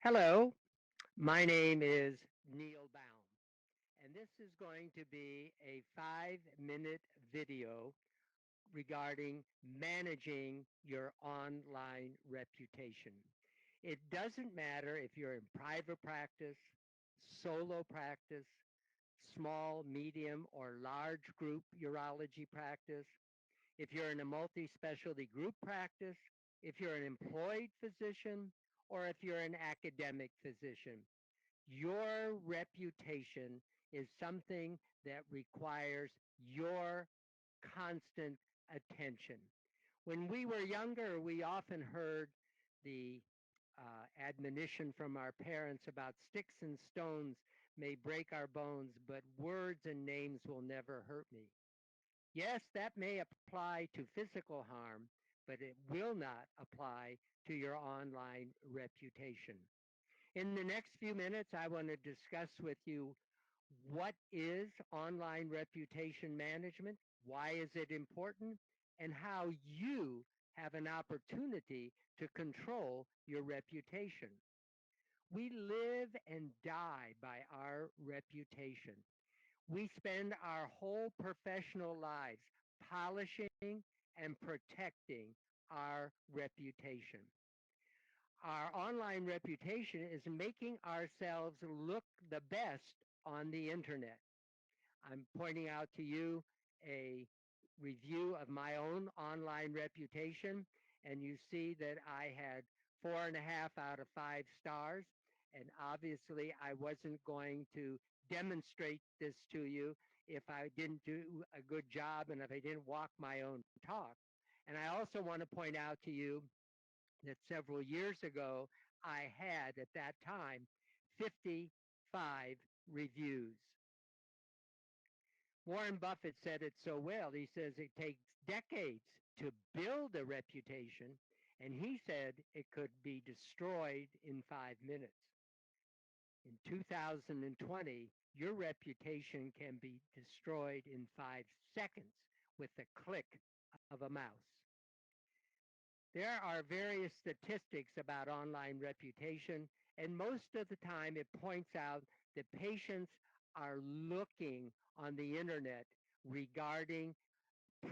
Hello, my name is Neil Baum, and this is going to be a 5-minute video regarding managing your online reputation. It doesn't matter if you're in private practice, solo practice, small, medium, or large group urology practice, if you're in a multi-specialty group practice, if you're an employed physician, or if you're an academic physician. Your reputation is something that requires your constant attention. When we were younger, we often heard the admonition from our parents about sticks and stones may break our bones, but words and names will never hurt me. Yes, that may apply to physical harm, but it will not apply to your online reputation. In the next few minutes, I want to discuss with you what is online reputation management, why is it important, and how you have an opportunity to control your reputation. We live and die by our reputation. We spend our whole professional lives polishing and protecting our reputation. Our online reputation is making ourselves look the best on the internet. I'm pointing out to you a review of my own online reputation, and you see that I had 4.5 out of 5 stars. And obviously, I wasn't going to demonstrate this to you if I didn't do a good job and if I didn't walk my own talk. And I also want to point out to you that several years ago, I had at that time 55 reviews. Warren Buffett said it so well. He says it takes decades to build a reputation, and he said it could be destroyed in 5 minutes. In 2020, your reputation can be destroyed in 5 seconds with the click of a mouse. There are various statistics about online reputation, and most of the time it points out that patients are looking on the internet regarding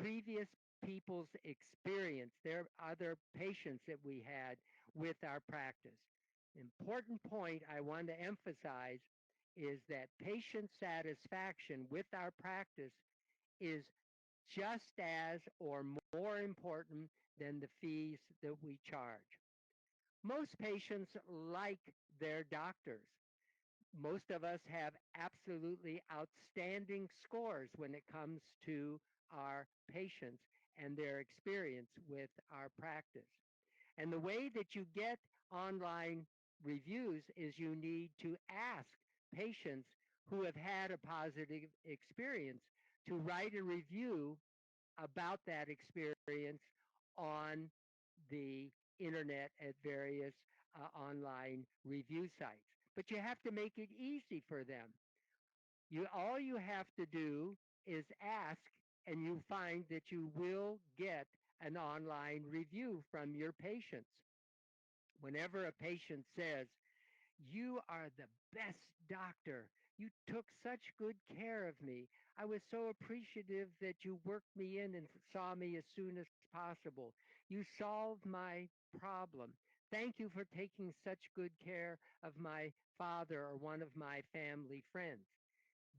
previous people's experience, their other patients that we had with our practice. Important point I want to emphasize is that patient satisfaction with our practice is just as or more important than the fees that we charge. Most patients like their doctors. Most of us have absolutely outstanding scores when it comes to our patients and their experience with our practice. And the way that you get online reviews is you need to ask patients who have had a positive experience to write a review about that experience on the internet at various online review sites. But you have to make it easy for them. All you have to do is ask, and you find that you will get an online review from your patients. Whenever a patient says, "You are the best doctor. You took such good care of me. I was so appreciative that you worked me in and saw me as soon as possible. You solved my problem. Thank you for taking such good care of my father or one of my family friends."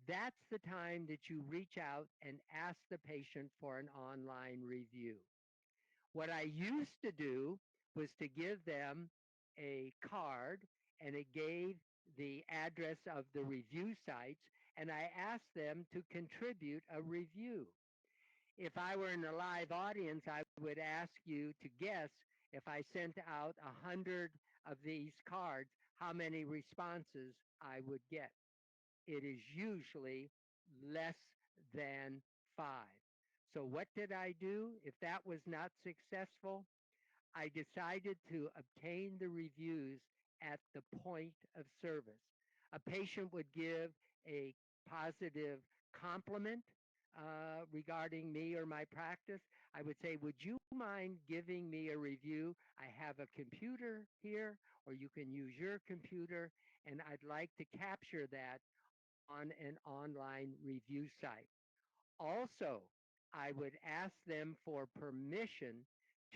That's the time that you reach out and ask the patient for an online review. What I used to do was to give them a card, and it gave the address of the review sites, and I asked them to contribute a review. If I were in a live audience, I would ask you to guess, if I sent out 100 of these cards, how many responses I would get. It is usually less than 5. So what did I do? If that was not successful, I decided to obtain the reviews at the point of service. A patient would give a positive compliment. regarding me or my practice, I would say, would you mind giving me a review? I have a computer here, or you can use your computer, and I'd like to capture that on an online review site. Also, I would ask them for permission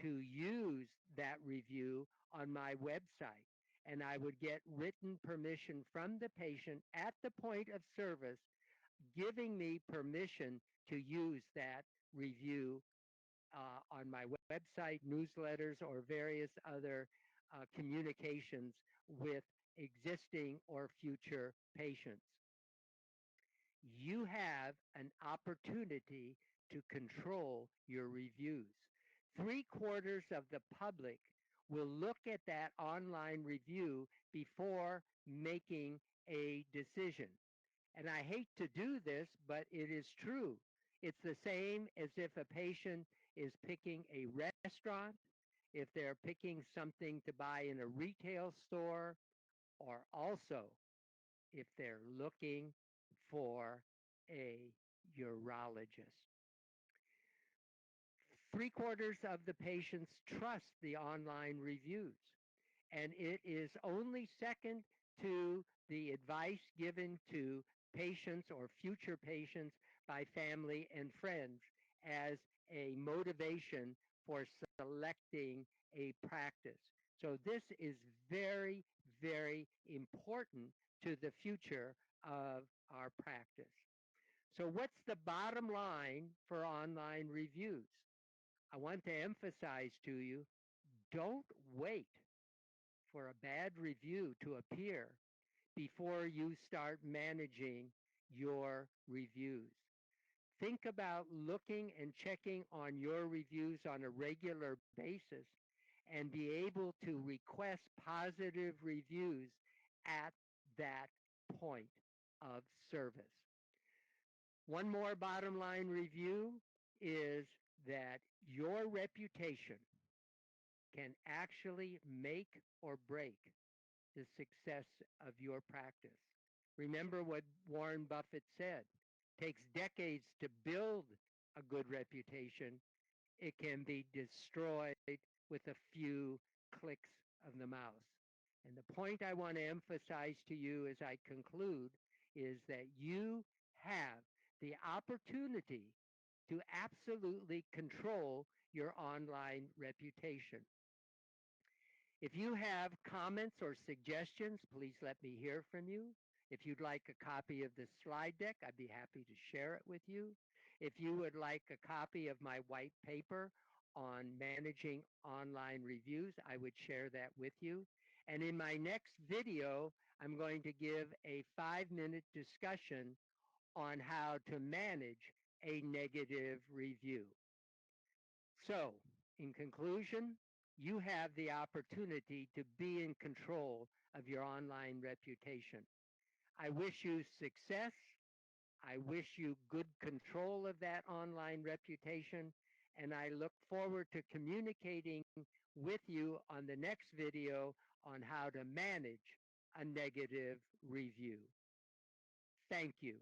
to use that review on my website. And I would get written permission from the patient at the point of service, giving me permission to use that review on my website, newsletters, or various other communications with existing or future patients. You have an opportunity to control your reviews. Three-quarters of the public will look at that online review before making a decision. And I hate to do this, but it is true. It's the same as if a patient is picking a restaurant, if they're picking something to buy in a retail store, or also if they're looking for a urologist. Three-quarters of the patients trust the online reviews, and it is only second to the advice given to patients or future patients by family and friends as a motivation for selecting a practice. So this is very, very important to the future of our practice. So what's the bottom line for online reviews? I want to emphasize to you, don't wait for a bad review to appear before you start managing your reviews. Think about looking and checking on your reviews on a regular basis and be able to request positive reviews at that point of service. One more bottom line review is that your reputation can actually make or break the success of your practice. Remember what Warren Buffett said. It takes decades to build a good reputation. It can be destroyed with a few clicks of the mouse. And the point I want to emphasize to you as I conclude is that you have the opportunity to absolutely control your online reputation. If you have comments or suggestions, please let me hear from you. If you'd like a copy of the slide deck, I'd be happy to share it with you. If you would like a copy of my white paper on managing online reviews, I would share that with you. And in my next video, I'm going to give a 5-minute discussion on how to manage a negative review. So, in conclusion, you have the opportunity to be in control of your online reputation. I wish you success. I wish you good control of that online reputation, and I look forward to communicating with you on the next video on how to manage a negative review. Thank you.